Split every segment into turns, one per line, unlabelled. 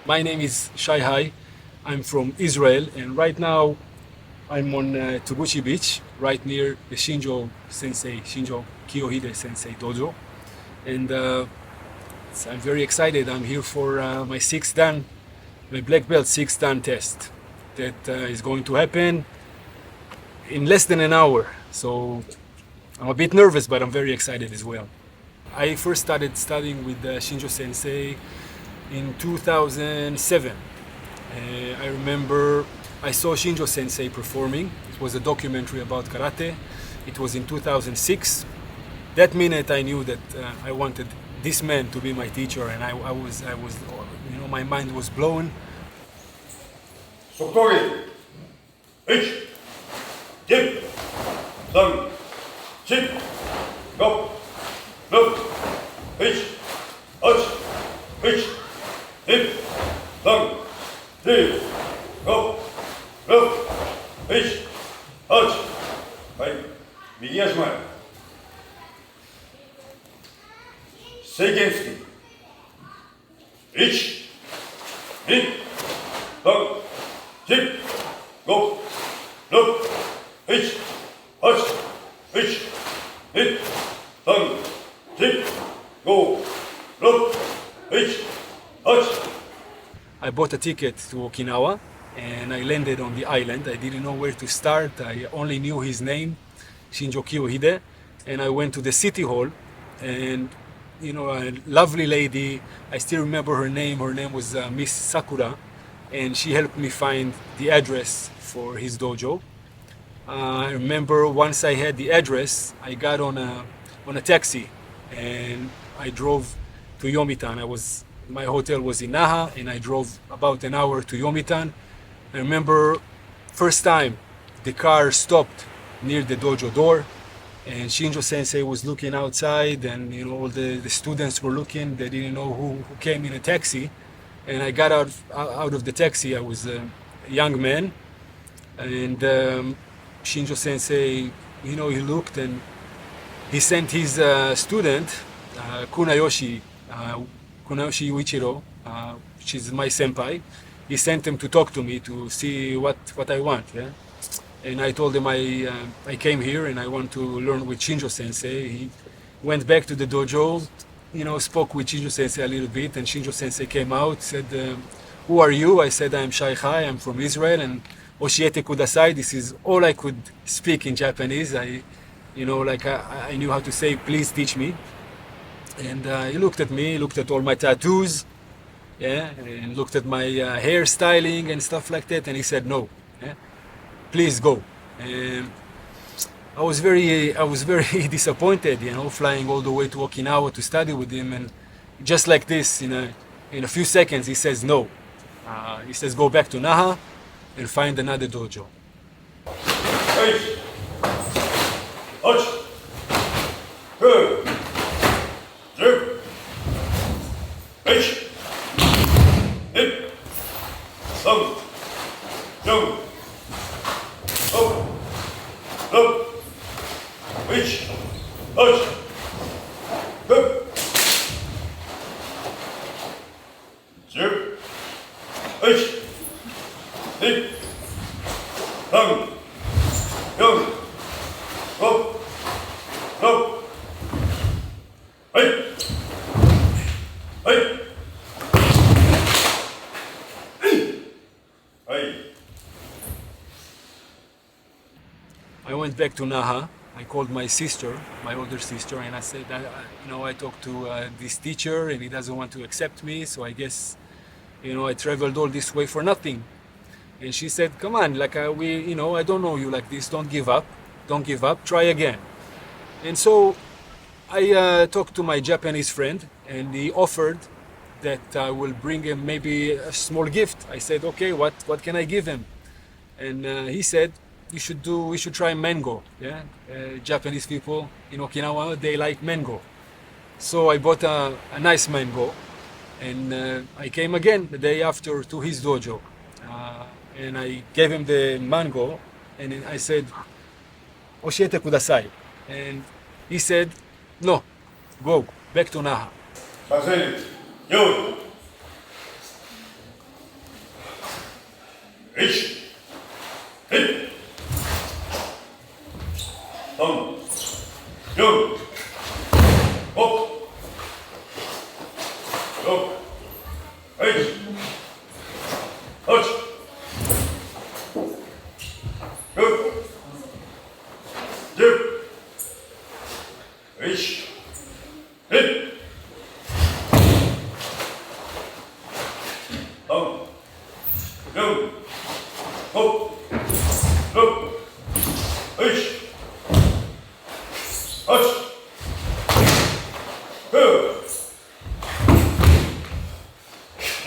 My name is Shai Hai. I'm from Israel, and right now I'm on Toguchi Beach, right near the Shinjo Kiyohide Sensei Dojo. And so I'm very excited. I'm here for my 6th-dan, my black belt 6th-dan test that is going to happen in less than an hour. So I'm a bit nervous, but I'm very excited as well. I first started studying with Shinjo Sensei in 2007. I remember I saw Shinjo Sensei performing. It was a documentary about karate. It was in 2006. That minute I knew that I wanted this man to be my teacher, and my mind was blown.
速攻撃1、2、3、4、5、6、1、8、1、2、3、4、5、6、1、8。はい、右足前。正拳突き。1、2、3、4、5、6、1、8、1、2、3、4、5、6、1、8。
I bought a ticket to Okinawa and I landed on the island. I didn't know where to start. I only knew his name, Shinjo Kiyohide, and I went to the city hall, and a lovely lady. I still remember her name. Her name was Miss Sakura, and she helped me find the address for his dojo. I remember once I had the address, I got on a taxi, and I drove to Yomitan. My hotel was in Naha, and I drove about an hour to Yomitan. I remember first time the car stopped near the dojo door, and Shinjo Sensei was looking outside, and all the students were looking. They didn't know who came in a taxi, and I got out of the taxi. I was a young man, and Shinjo Sensei, he looked and he sent his student, Kunayoshi Uechi-ryu, which is my senpai. He sent him to talk to me to see what I want. Yeah? And I told him I came here and I want to learn with Shinjo Sensei. He went back to the dojo, spoke with Shinjo Sensei a little bit, and Shinjo Sensei came out, said, "Who are you?" I said, "I'm Shai Hai, I'm from Israel, and Oshiete kudasai." This is all I could speak in Japanese. I knew how to say, "Please teach me." And he looked at me, looked at all my tattoos, yeah, and looked at my hairstyling and stuff like that, and he said, "No, yeah, please go." And I was very disappointed, flying all the way to Okinawa to study with him, and just like this, in a few seconds, he says no. He says, "Go back to Naha and find another dojo."
1、8、9、10、1、2、3、4、5、6、1、8、9、10、1、2、3、4、5、6、はい、はい、はい。
I went back to Naha. I called my sister, my older sister, and I said, I talked to this teacher and he doesn't want to accept me, so I guess, I traveled all this way for nothing. And she said, "Come on, I don't know you like this. Don't give up. Don't give up. Try again." And so I talked to my Japanese friend, and he offered that I will bring him maybe a small gift. I said, "Okay, what can I give him?" And he said, we should try mango. Yeah, Japanese people in Okinawa, they like mango. So I bought a nice mango, and I came again the day after to his dojo, and I gave him the mango, and I said, "Oshiete kudasai," and he said, "No, go back to Naha."
させる、用意、1、2、3、4、5、6、7、8、9、10、1、2、3、4、5、6、7、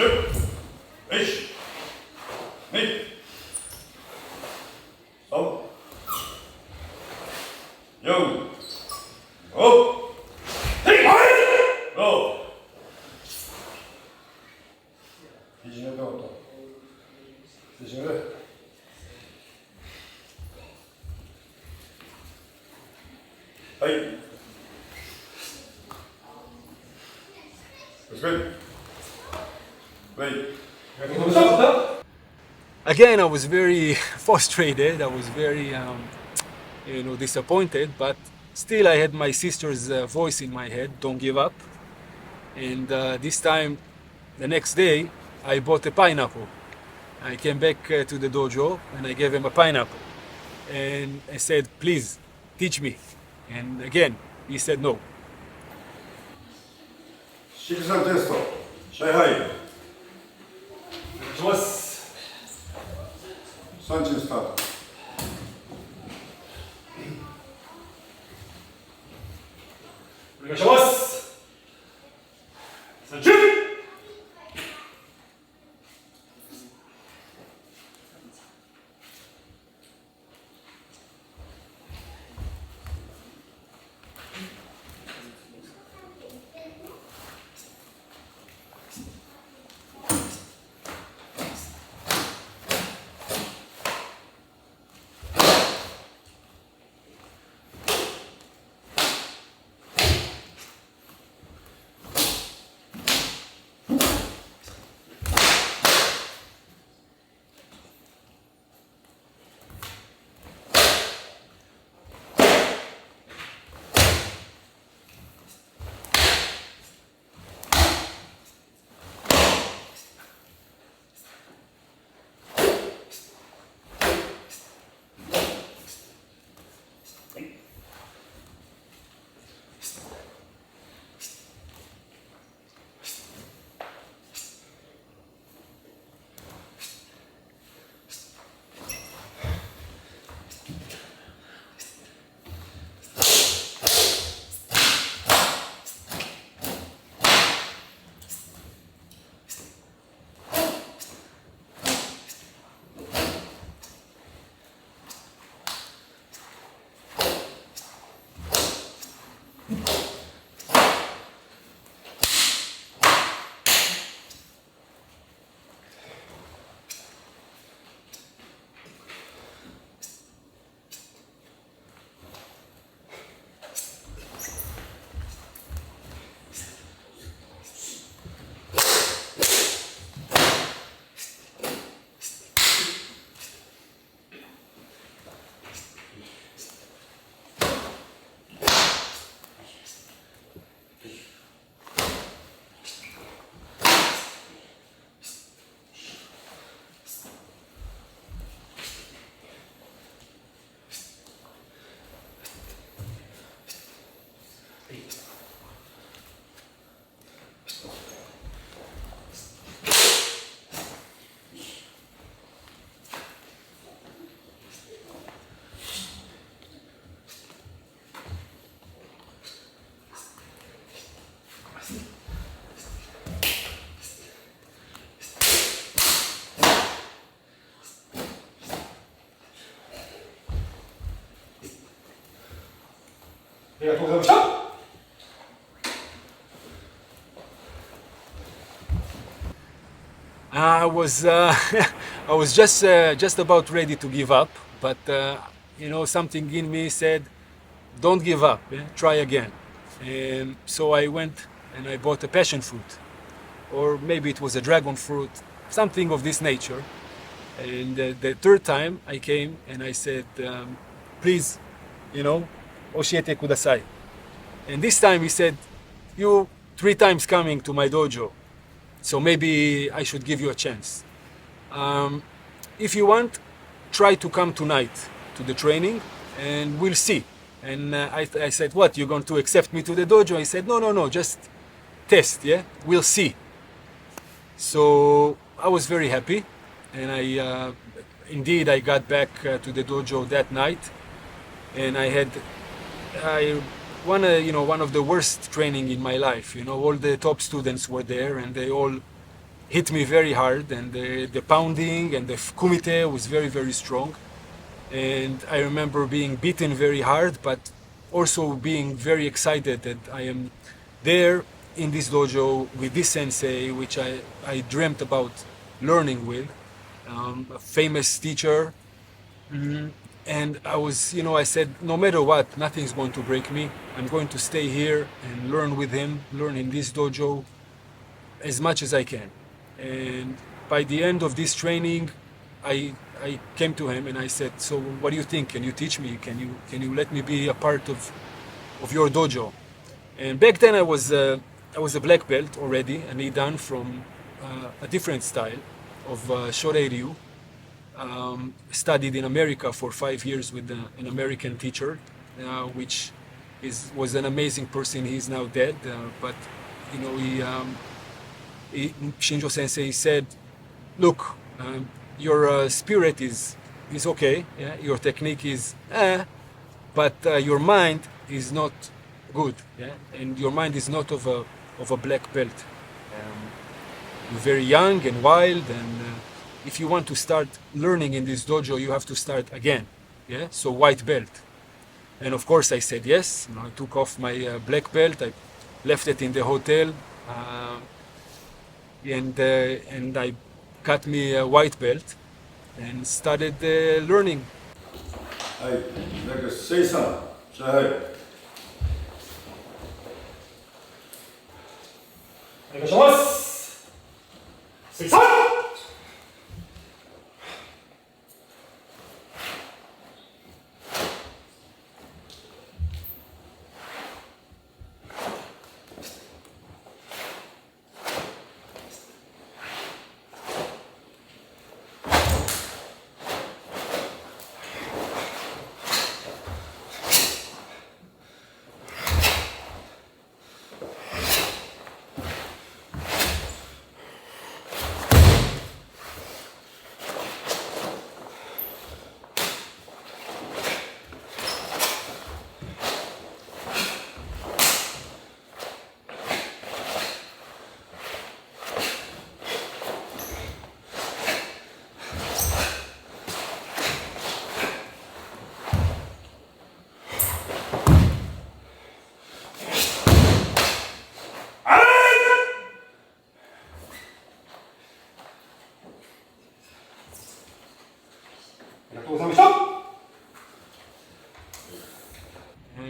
8、9、10、1、2、3、4、5、6、肘の両と肘の上はい。That's good. Wait.
Again, I was very frustrated. I was very, disappointed. But still, I had my sister's voice in my head. Don't give up. And this time, the next day, I bought a pineapple. I came back to the dojo and I gave him a pineapple. And I said, please, teach me. And again, he said no.
6-danテスト、シャイハイ、
お願いします。
3チスタート。
お願いします。30。ありがとうございました。I was I was just about ready to give up, but something in me said, "Don't give up. Try again." And so I went and I bought a passion fruit, or maybe it was a dragon fruit, something of this nature. And the third time I came and I said, please, oshiete kudasai. And this time he said, you 3 times coming to my dojo, so maybe I should give you a chance. If you want, try to come tonight to the training and we'll see. And I said, what, you're going to accept me to the dojo? He said, no, just test, yeah? We'll see. So I was very happy, and I got back to the dojo that night, and I one of the worst training in my life. All the top students were there, and they all hit me very hard, and the pounding and the kumite was very, very strong. And I remember being beaten very hard, but also being very excited that I am there in this dojo with this sensei, which I dreamt about learning with, a famous teacher. And I said, no matter what, nothing's going to break me. I'm going to stay here and learn with him, learn in this dojo as much as I can. And by the end of this training, I came to him and I said, so what do you think? Can you teach me? Can you let me be a part of your dojo? And back then I was a black belt already, an 6th-dan from a different style of Shorei-ryu. Studied in America for 5 years with an American teacher, which was an amazing person. He's now dead, but Shinjo Sensei said, look, your spirit is okay, yeah? Your technique is but your mind is not good, yeah? And your mind is not of a black belt. You're very young and wild, and if you want to start learning in this dojo, you have to start again, yeah? So white belt. And of course I said yes. I took off my black belt, I left it in the hotel, and I cut me a white belt and started learning.
Hi, next, Shai-san. Shai Hai.
お願いします。水産。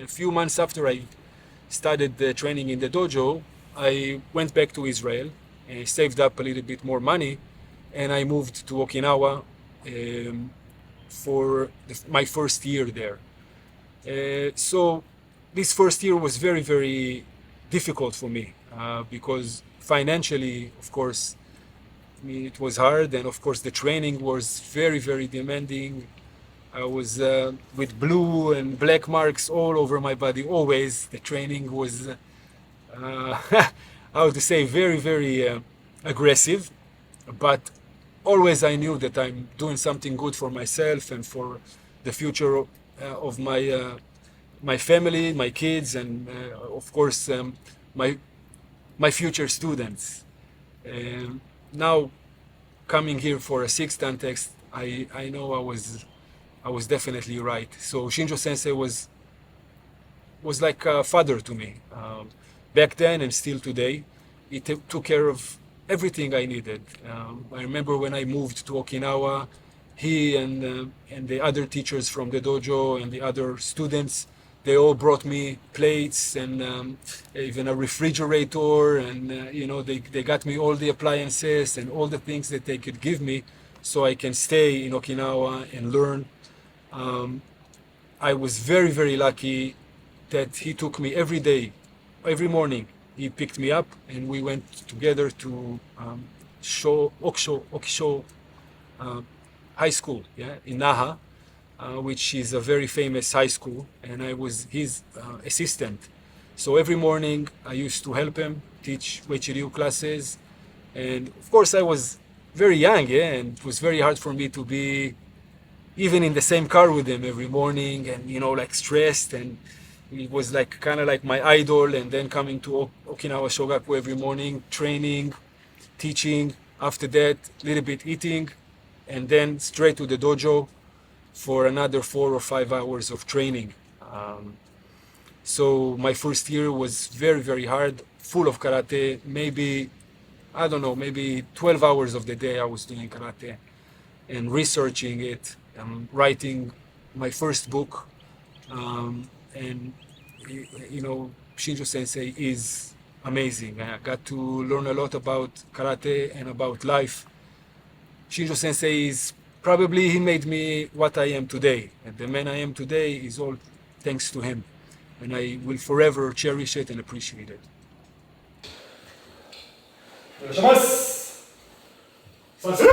A few months after I started the training in the dojo, I went back to Israel and saved up a little bit more money, and I moved to Okinawa for my first year there. So this first year was very, very difficult for me because financially, of course, it was hard, and of course the training was very, very demanding. I was with blue and black marks all over my body always. The training was, I would say, very, very aggressive, but always I knew that I'm doing something good for myself and for the future of my family, my kids, and of course my future students. Now coming here for a 6th-dan text, I know I was definitely right. So Shinjo Sensei was like a father to me back then and still today. He took care of everything I needed. I remember when I moved to Okinawa, he and the other teachers from the dojo and the other students, they all brought me plates and even a refrigerator, and they got me all the appliances and all the things that they could give me so I can stay in Okinawa and learn. I was very, very lucky that he took me every day, every morning. He picked me up and we went together to Okisho High School, yeah, in Naha, which is a very famous high school, and I was his assistant. So every morning I used to help him teach Uechi-ryu classes, and of course I was very young, yeah, and it was very hard for me to be even in the same car with him every morning, and like stressed, and he was like kind of like my idol. And then coming to Okinawa Shogaku every morning, training, teaching. After that, a little bit eating, and then straight to the dojo for another 4 or 5 hours of training. So my first year was very, very hard, full of karate. Maybe, I don't know, maybe 12 hours of the day I was doing karate and researching it, writing my first book. And, Shinjo Sensei is amazing. I got to learn a lot about karate and about life. Shinjo Sensei is probably, he made me what I am today. And the man I am today is all thanks to him. And I will forever cherish it and appreciate it.
お願いします。さすが。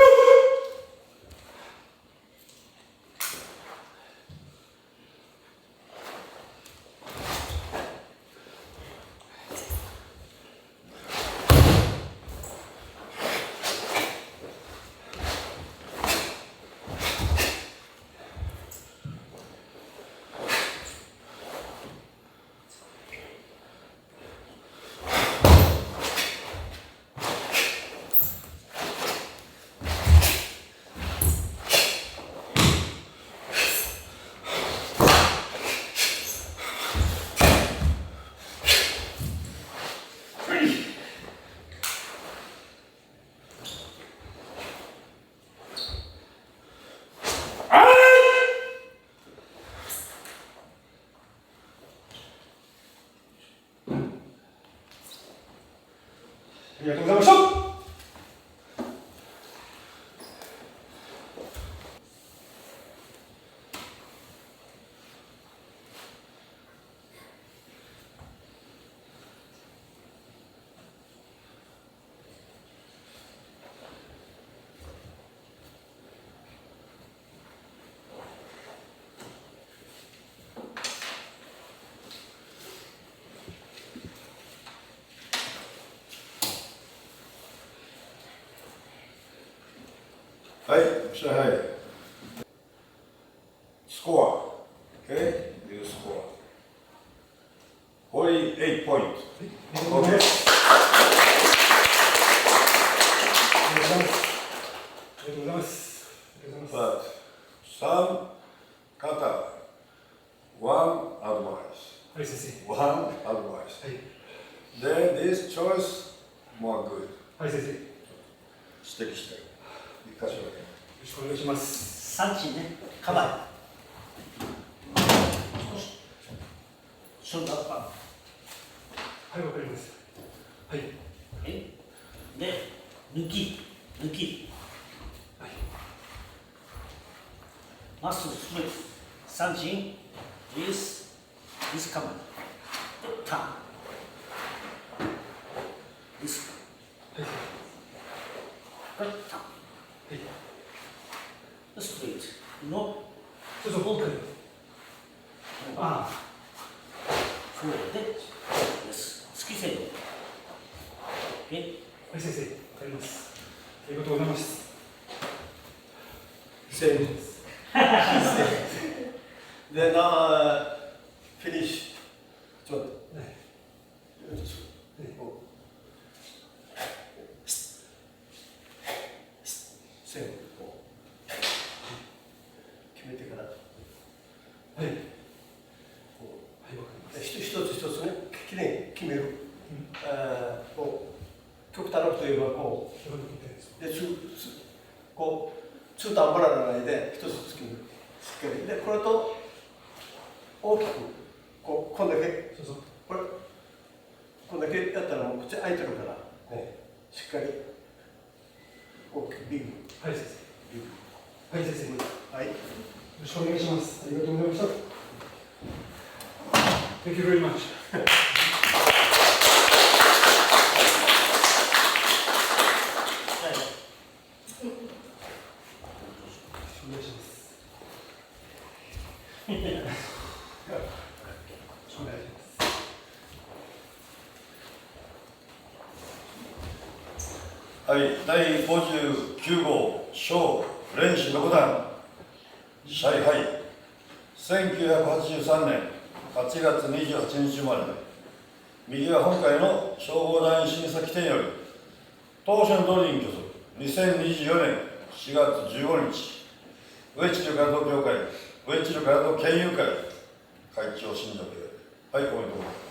ありがとうございました。
はい、Shai Hai. Score. Okay, do score. 48 points. Okay.
ありがとうございます。
But some kata, one advice.
はい、先生。
One advice.
はい。
Then this choice more good.
はい、先生。よ
指摘してる。一箇所だけ。
ろしくお願いします。
産地ね、カバー。ショルダーパ
はい、わかります。はい。
ン。で、抜き。
はい。
まっすぐスプレッド。産地、this cover。で、ターン。this。
はい。
これターン。
はい。
スプレッド。の、
そうそう、僕。ああ。
フォーで、です。好きせよ。
はい、先生。わかります。ありがとうございます。
Same. Then finish. ちょっと。
はい。
線を決めてから。
はい。はい、わかります。
一つ一つね、きれいに決める。こう極端なこと言えばこうでこう中途半端ならないで一つずつ決める。しっかりでこれと大きくこんだけ
そうそう。
こんだけやったらもう口開いてるから、ね、しっかり大きくビーム。
はい、先はい、先生。よ
はい。
ろしくお願いします。ありがとうございました。Thank you very much. お願いします。お願いします。
はい、第59号小練習6段シャイハイ1983年8月28日生まれ、右は本会の消防団員審査規定により当初の通りに挙す2024年4月15日ウエチリュ空手協会ウエチリュ空手研究会会長新庄家、はい、おめでとうございます。